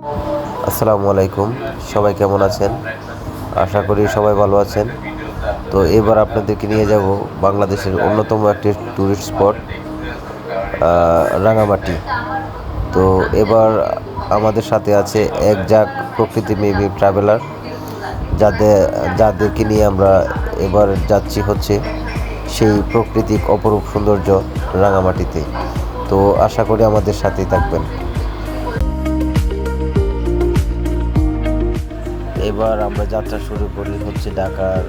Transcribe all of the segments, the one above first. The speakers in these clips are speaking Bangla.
আসসালামু আলাইকুম। সবাই কেমন আছেন? আশা করি সবাই ভালো আছেন। তো এবার আপনাদেরকে নিয়ে যাব বাংলাদেশের অন্যতম একটি ট্যুরিস্ট স্পট রাঙামাটি। তো এবার আমাদের সাথে আছে এক ঝাঁক প্রকৃতিপ্রেমী ট্রাভেলার, যাদের যাদেরকে নিয়ে আমরা এবার যাচ্ছি হচ্ছে সেই প্রাকৃতিক অপরূপ সৌন্দর্য রাঙামাটিতে। তো আশা করি আমাদের সাথেই থাকবেন। এবার আমরা যাত্রা শুরু করি হচ্ছে ঢাকার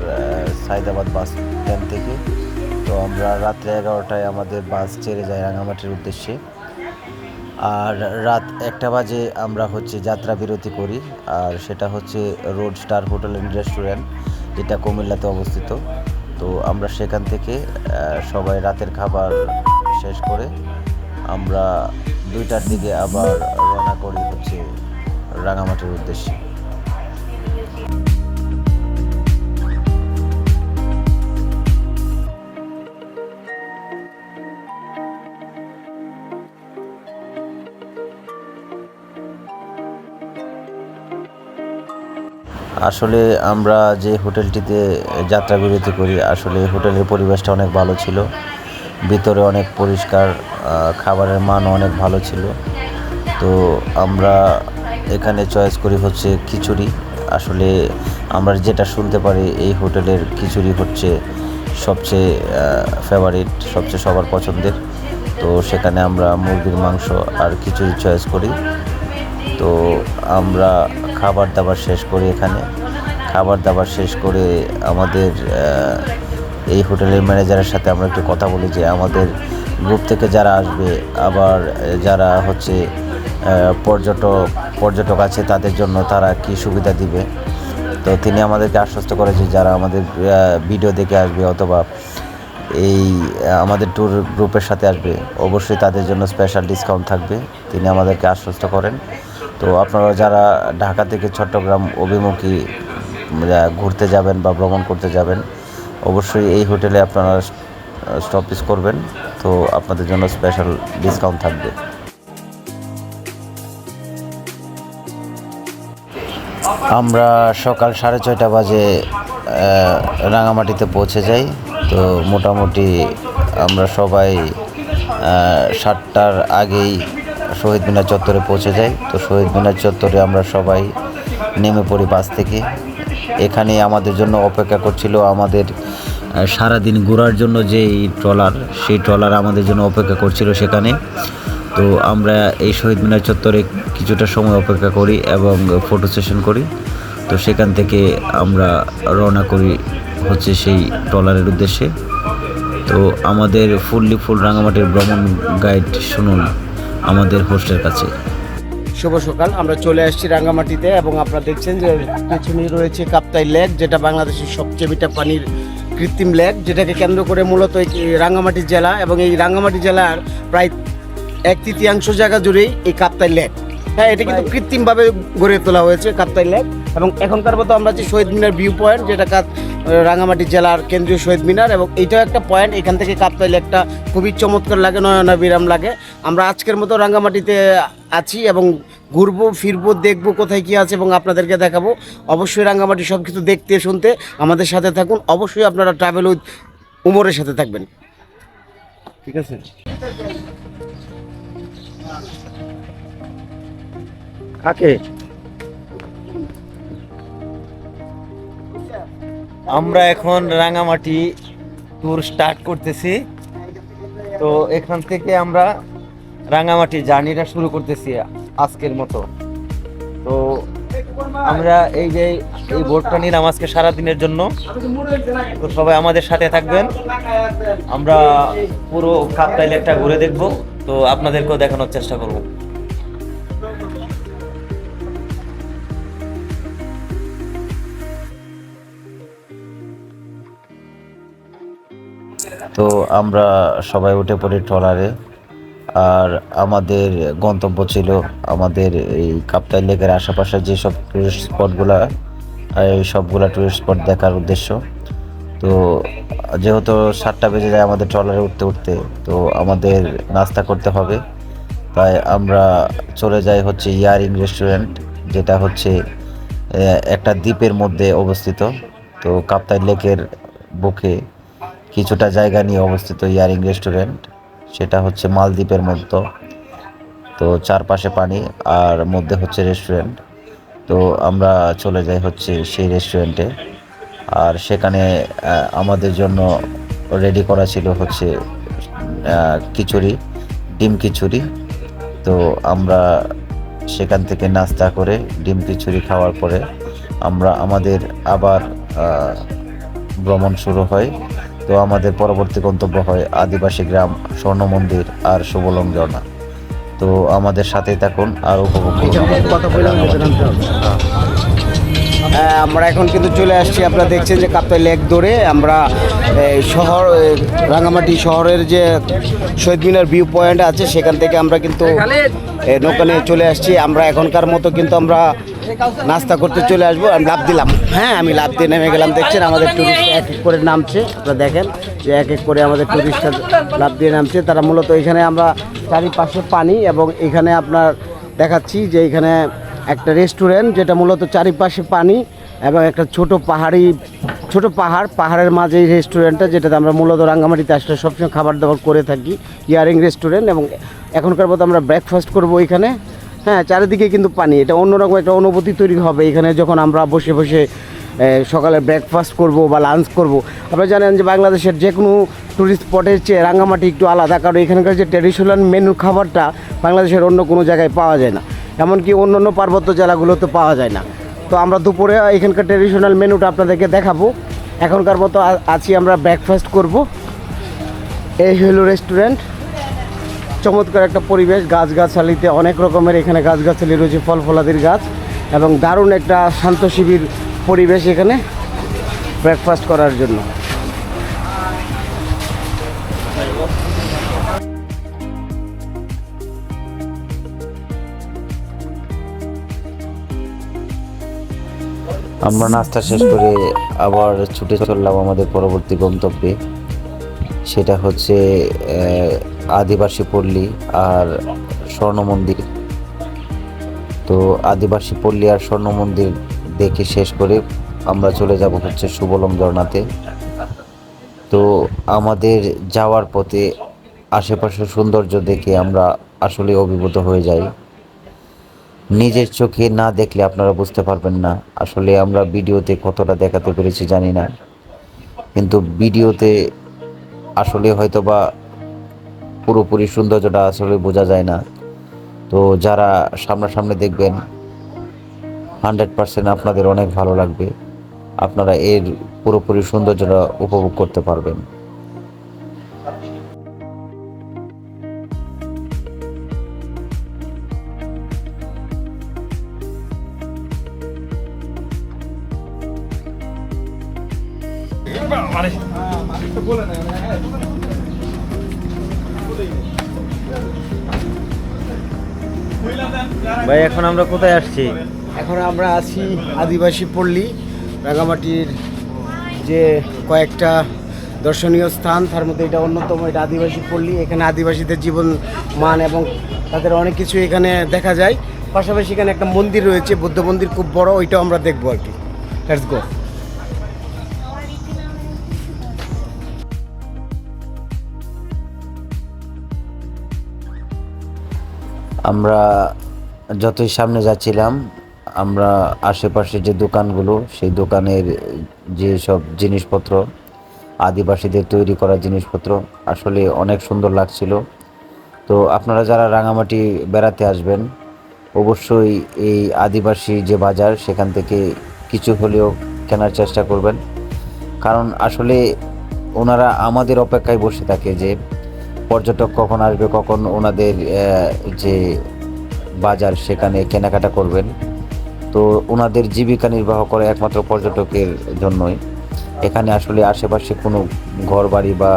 সায়দাবাদ বাস স্ট্যান্ড থেকে। তো আমরা রাত্রে 11টায় আমাদের বাস ছেড়ে যায় রাঙামাটির উদ্দেশ্যে। আর রাত 1টা বাজে আমরা হচ্ছে যাত্রা বিরতি করি। আর সেটা হচ্ছে road star hotel and restaurant, যেটা কুমিল্লাতে অবস্থিত। তো আমরা সেখান থেকে সবাই রাতের খাবার শেষ করে আমরা 2টার দিকে আবার রওনা করি হচ্ছে রাঙামাটির উদ্দেশ্যে। আসলে আমরা যে হোটেলটিতে যাত্রা বিরতি করি, আসলে হোটেলের পরিবেশটা অনেক ভালো ছিল। ভিতরে অনেক পরিষ্কার, খাবারের মানও অনেক ভালো ছিল। তো আমরা এখানে চয়েস করি হচ্ছে খিচুড়ি। আসলে আমরা যেটা শুনতে পারি, এই হোটেলের খিচুড়ি হচ্ছে সবচেয়ে ফেভারিট, সবচেয়ে সবার পছন্দের। তো সেখানে আমরা মুরগির মাংস আর খিচুড়ি চয়েস করি। তো আমরা খাবার দাবার শেষ করি এখানে। খাবার দাবার শেষ করে আমাদের এই হোটেলের ম্যানেজারের সাথে আমরা একটু কথা বলি যে আমাদের গ্রুপ থেকে যারা আসবে, আবার যারা হচ্ছে পর্যটক আছে তাদের জন্য তারা কি সুবিধা দিবে। তো তিনি আমাদেরকে আশ্বস্ত করে যে যারা আমাদের ভিডিও দেখে আসবে অথবা এই আমাদের ট্যুর গ্রুপের সাথে আসবে, অবশ্যই তাদের জন্য স্পেশাল ডিসকাউন্ট থাকবে। তিনি আমাদেরকে আশ্বস্ত করেন। তো আপনারা যারা ঢাকা থেকে চট্টগ্রাম অভিমুখী ঘুরতে যাবেন বা ভ্রমণ করতে যাবেন, অবশ্যই এই হোটেলে আপনারা স্টপেজ করবেন। তো আপনাদের জন্য স্পেশাল ডিসকাউন্ট থাকবে। আমরা সকাল 6:30 বাজে রাঙামাটিতে পৌঁছে যাই। তো মোটামুটি আমরা সবাই 7টার আগেই শহীদ মিনার চত্বরে পৌঁছে যাই। তো শহীদ মিনার চত্বরে আমরা সবাই নেমে পড়ি বাস থেকে। এখানে আমাদের জন্য অপেক্ষা করছিল আমাদের সারাদিন ঘোরার জন্য যে ট্রলার, সেই ট্রলার আমাদের জন্য অপেক্ষা করছিল সেখানে। তো আমরা এই শহীদ মিনার চত্বরে কিছুটা সময় অপেক্ষা করি এবং ফটো সেশন করি। তো সেখান থেকে আমরা রওনা করি হচ্ছে সেই ট্রলারের উদ্দেশ্যে। তো আমাদের ফুল রাঙামাটির ভ্রমণ গাইড শুনুন আমাদের হোস্টের কাছে। শুভ সকাল, আমরা চলে আসছি রাঙ্গামাটিতে এবং আপনারা দেখছেন যে পেছনে রয়েছে কাপ্তাই লেক, যেটা বাংলাদেশের সবচেয়ে মিঠা পানির কৃত্রিম লেক, যেটাকে কেন্দ্র করে মূলত রাঙ্গামাটি জেলা এবং এই রাঙ্গামাটি জেলার প্রায় 1/3 জায়গা জুড়েই এই কাপ্তাই লেক। হ্যাঁ, এটা কিন্তু কৃত্রিমভাবে গড়ে তোলা হয়েছে কাপ্তাই লেক। এবং এখনকার মতো আমরা যে শহীদ মিনার ভিউ পয়েন্ট, যেটা রাঙ্গামাটি জেলার কেন্দ্রীয় শহীদ মিনার, এবং এইটাও একটা পয়েন্ট। এখান থেকে কাপ্তাই লেকটা খুবই চমৎকার লাগে, নয়নাভিরাম লাগে। আমরা আজকের মতো রাঙ্গামাটিতে আছি এবং ঘুরবো ফিরবো, দেখবো কোথায় কী আছে এবং আপনাদেরকে দেখাবো। অবশ্যই রাঙ্গামাটি সব কিছু দেখতে শুনতে আমাদের সাথে থাকুন। অবশ্যই আপনারা ট্রাভেল উইথ উমরের সাথে থাকবেন, ঠিক আছে? কাকে আমরা এখন রাঙামাটি ট্যুর স্টার্ট করতেছি। তো এখান থেকে আমরা রাঙামাটি জার্নিটা শুরু করতেছি আজকের মতো। তো আমরা এই বোটটা নিলাম আজকে সারাদিনের জন্য। তো সবাই আমাদের সাথে থাকবেন, আমরা পুরো কাপ্তাই লেকটা ঘুরে দেখব। তো আপনাদেরকেও দেখানোর চেষ্টা করব। তো আমরা সবাই উঠে পড়ি ট্রলারে। আর আমাদের গন্তব্য ছিল আমাদের এই কাপ্তাই লেকের আশেপাশে যেসব টুরিস্ট স্পটগুলো, এই সবগুলা টুরিস্ট স্পট দেখার উদ্দেশ্য। তো যেহেতু 7টা বেজে যায় আমাদের ট্রলারে উঠতে, তো আমাদের নাস্তা করতে হবে। তাই আমরা চলে যাই হচ্ছে ইয়ারিং রেস্টুরেন্ট, যেটা হচ্ছে একটা দ্বীপের মধ্যে অবস্থিত। তো কাপ্তাই লেকের বুকে কিছুটা জায়গা নিয়ে অবস্থিত ইয়ারিং রেস্টুরেন্ট, সেটা হচ্ছে মালদ্বীপের মতো। তো চারপাশে পানি আর মধ্যে হচ্ছে রেস্টুরেন্ট। তো আমরা চলে যাই হচ্ছে সেই রেস্টুরেন্টে, আর সেখানে আমাদের জন্য রেডি করা ছিল হচ্ছে খিচুড়ি, ডিম খিচুড়ি। তো আমরা সেখান থেকে নাস্তা করে ডিম খিচুড়ি খাওয়ার পরে আমরা আমাদের আবার ভ্রমণ শুরু হয়। তো আমাদের পরবর্তী গন্তব্য হয় আদিবাসী গ্রাম, স্বর্ণ মন্দির আর সুবলং ঝর্ণা। তো আমাদের সাথেই থাকুন আর উপভোগ করুন। আমরা এখন কিন্তু চলে আসছি, আপনারা দেখছেন যে কাপ্তাই লেক ধরে আমরা রাঙ্গামাটি শহরের যে শহীদ মিনার ভিউ পয়েন্ট আছে সেখান থেকে আমরা কিন্তু নৌকা নিয়ে চলে আসছি। আমরা এখনকার মতো কিন্তু আমরা নাস্তা করতে চলে আসবো। আমি লাফ দিলাম, হ্যাঁ আমি লাফ দিয়ে নেমে গেলাম। দেখছেন আমাদের টুরিস্ট এক এক করে নামছে, আপনারা দেখেন যে এক এক করে আমাদের টুরিস্টরা লাফ দিয়ে নামছে। তারা মূলত এখানে আমরা চারিপাশে পানি, এবং এখানে আপনার দেখাচ্ছি যে এখানে একটা রেস্টুরেন্ট যেটা মূলত চারিপাশে পানি এবং একটা ছোট পাহাড়ের মাঝে এই রেস্টুরেন্টটা, যেটাতে আমরা মূলত রাঙ্গামাটিতে আসলে সবসময় খাবার দাবার করে থাকি, ইয়ারিং রেস্টুরেন্ট। এবং এখনকার মতো আমরা ব্রেকফাস্ট করবো এখানে। হ্যাঁ, চারিদিকে কিন্তু পানি, এটা অন্যরকম একটা অনুভূতি তৈরি হবে এখানে যখন আমরা বসে বসে সকালে ব্রেকফাস্ট করব বা লাঞ্চ করব। আপনারা জানেন যে বাংলাদেশের যে কোনো টুরিস্ট স্পটের চেয়ে রাঙ্গামাটি একটু আলাদা, কারণ এখানকার যে ট্র্যাডিশনাল মেনু খাবারটা বাংলাদেশের অন্য কোনো জায়গায় পাওয়া যায় না, এমনকি অন্য অন্য পার্বত্য জেলাগুলোতে পাওয়া যায় না। তো আমরা দুপুরে এখানকার ট্র্যাডিশনাল মেনুটা আপনাদেরকে দেখাবো। এখনকার মতো আছি আমরা ব্রেকফাস্ট করব। এই হলো রেস্টুরেন্ট, চমৎকার একটা পরিবেশ, গাছগাছালিতে অনেক রকমের এখানে গাছগাছালি রয়েছে, ফল ফলাদির গাছ, এবং দারুণ একটা শান্ত শিবির পরিবেশ এখানে ব্রেকফাস্ট করার জন্য। আমরা নাস্তা শেষ করে আবার ছুটে চললাম আমাদের পরবর্তী গন্তব্যে, সেটা হচ্ছে আদিবাসী পল্লী আর স্বর্ণ মন্দির। তো আদিবাসী পল্লী আর স্বর্ণ মন্দির দেখে শেষ করে আমরা চলে যাব হচ্ছে সুবলং ঝর্ণাতে। তো আমাদের যাওয়ার পথে আশেপাশের সৌন্দর্য দেখে আমরা আসলে অভিভূত হয়ে যাই। নিজের চোখে না দেখলে আপনারা বুঝতে পারবেন না আসলে আমরা ভিডিওতে কতটা দেখাতে পেরেছি জানি না, কিন্তু ভিডিওতে আসলে হয়তো বা পুরোপুরি সৌন্দর্যটা আসলে বোঝা যায় না। তো যারা সামনাসামনি দেখবেন 100% আপনাদের অনেক ভালো লাগবে, আপনারা এর পুরোপুরি সৌন্দর্যটা উপভোগ করতে পারবেন। ভাই এখন আমরা কোথায় আসছি? এখন আমরা আছি আদিবাসী পল্লী, রাঙ্গামাটির যে কয়েকটা দর্শনীয় স্থান তার মধ্যে এটা অন্যতম। এটা আদিবাসী পল্লী, এখানে আদিবাসীদের জীবন মান এবং তাদের অনেক কিছু এখানে দেখা যায়। পাশাপাশি এখানে একটা মন্দির রয়েছে, বুদ্ধ মন্দির, খুব বড়, ওইটাও আমরা দেখবো আর কি। Let's go. আমরা যতই সামনে যাচ্ছিলাম আমরা আশেপাশে যে দোকানগুলো, সেই দোকানের যে সব জিনিসপত্র, আদিবাসীদের তৈরি করা জিনিসপত্র আসলে অনেক সুন্দর লাগছিল। তো আপনারা যারা রাঙামাটি বেড়াতে আসবেন অবশ্যই এই আদিবাসী যে বাজার সেখান থেকে কিছু হলেও কেনার চেষ্টা করবেন, কারণ আসলে ওনারা আমাদের অপেক্ষায় বসে থাকে যে পর্যটক কখন আসবে, কখন ওনাদের যে বাজার সেখানে কেনাকাটা করবেন। তো ওনাদের জীবিকা নির্বাহ করে একমাত্র পর্যটকের জন্যই। এখানে আসলে আশেপাশে কোনো ঘর বাড়ি বা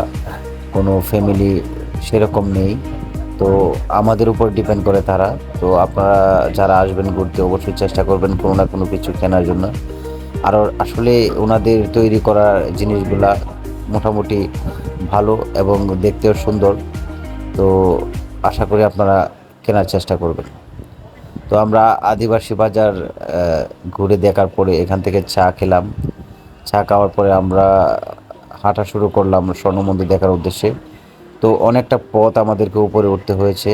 কোনো ফ্যামিলি সেরকম নেই, তো আমাদের উপর ডিপেন্ড করে তারা। তো আপনারা যারা আসবেন ঘুরতে অবশ্যই চেষ্টা করবেন কোনো না কোনো কিছু কেনার জন্য। আর আসলে ওনাদের তৈরি করা জিনিসগুলা মোটামুটি ভালো এবং দেখতেও সুন্দর। তো আশা করি আপনারা কেনার চেষ্টা করবেন। তো আমরা আদিবাসী বাজার ঘুরে দেখার পরে এখান থেকে চা খেলাম। চা খাওয়ার পরে আমরা হাঁটা শুরু করলাম স্বর্ণ মন্দির দেখার উদ্দেশ্যে। তো অনেকটা পথ আমাদেরকে উপরে উঠতে হয়েছে।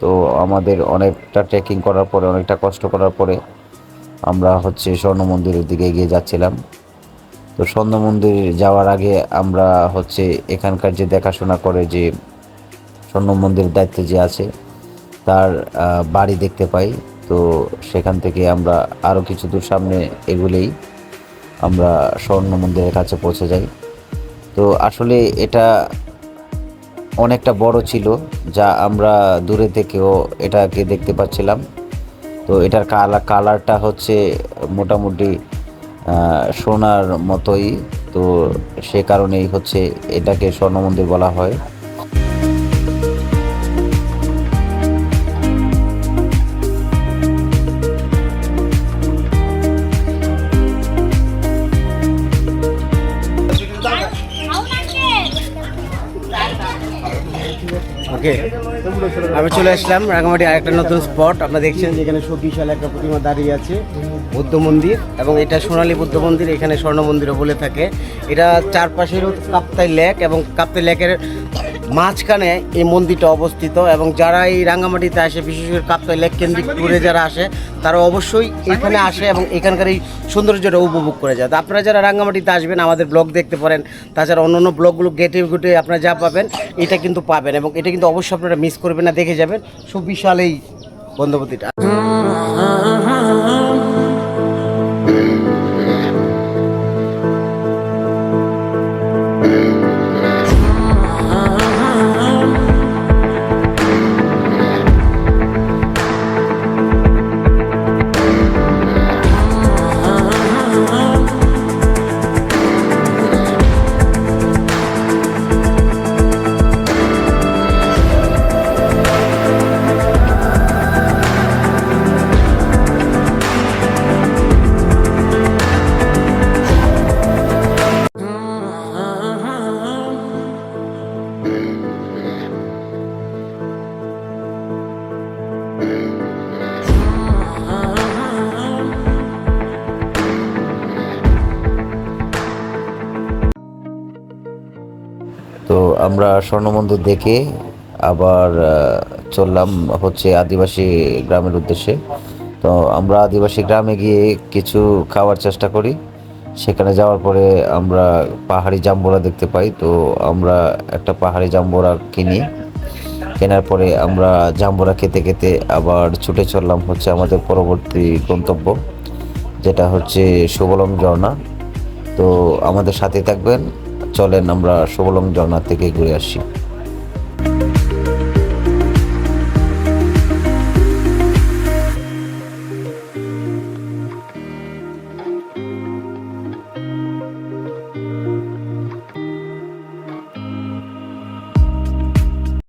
তো আমাদের অনেকটা ট্রেকিং করার পরে, অনেকটা কষ্ট করার পরে আমরা স্বর্ণ মন্দিরের দিকে এগিয়ে যাচ্ছিলাম। তো স্বর্ণ মন্দির যাওয়ার আগে আমরা এখানকার যে দেখাশোনা করে, যে স্বর্ণ মন্দিরের দায়িত্বে যে আছে, তার বাড়ি দেখতে পাই। তো সেখান থেকে আমরা আরও কিছু দূর সামনে এগুলেই আমরা স্বর্ণ মন্দিরের কাছে পৌঁছে যাই। তো আসলে এটা অনেকটা বড় ছিল, যা আমরা দূরে থেকেও এটাকে দেখতে পাচ্ছিলাম। তো এটার কালারটা মোটামুটি সোনার মতোই। তো সে কারণেই এটাকে স্বর্ণ মন্দির বলা হয়। ওকে, আমি চলে আসলাম রাঙামাটি আরেকটা নতুন স্পট। আপনারা দেখছেন যে এখানে বিশাল একটা প্রতিমা দাঁড়িয়ে আছে, বুদ্ধ মন্দির, এবং এটা সোনালী বুদ্ধ মন্দির, এখানে স্বর্ণ মন্দিরও বলে থাকে। এটা চারপাশেরও কাপ্তাই লেক, এবং কাপ্তাই লেকের মাঝখানে এই মন্দিরটা অবস্থিত। এবং যারা এই রাঙামাটিতে আসে, বিশেষ করে কাপ্তাই লেক কেন্দ্রিক ট্যুরে যারা আসে, তারা অবশ্যই এখানে আসে এবং এখানকার এই সৌন্দর্যটা উপভোগ করে যায়। তো আপনারা যারা রাঙামাটিতে আসবেন, আমাদের ব্লগ দেখতে পারেন। তাছাড়া অন্য ব্লগগুলো গেটে গুটে আপনারা যা পাবেন, এটা কিন্তু পাবেন, এবং এটা কিন্তু অবশ্যই আপনারা মিস করবেন না, দেখে যাবেন। সুবিশাল এই বন্দোবস্তিটা। তো আমরা স্বর্ণ মন্দির দেখে আবার চললাম আদিবাসী গ্রামের উদ্দেশ্যে। তো আমরা আদিবাসী গ্রামে গিয়ে কিছু খাওয়ার চেষ্টা করি। সেখানে যাওয়ার পরে আমরা পাহাড়ি জাম্বুরা দেখতে পাই। তো আমরা একটা পাহাড়ি জাম্বুরা কেনার পরে আমরা জাম্বুরা খেতে খেতে আবার ছুটে চললাম আমাদের পরবর্তী গন্তব্য, যেটা সুবলং ঝর্ণা। তো আমাদের সাথে থাকবেন, চলেন আমরা সুবলং ঝর্ণা থেকে ঘুরে আসি।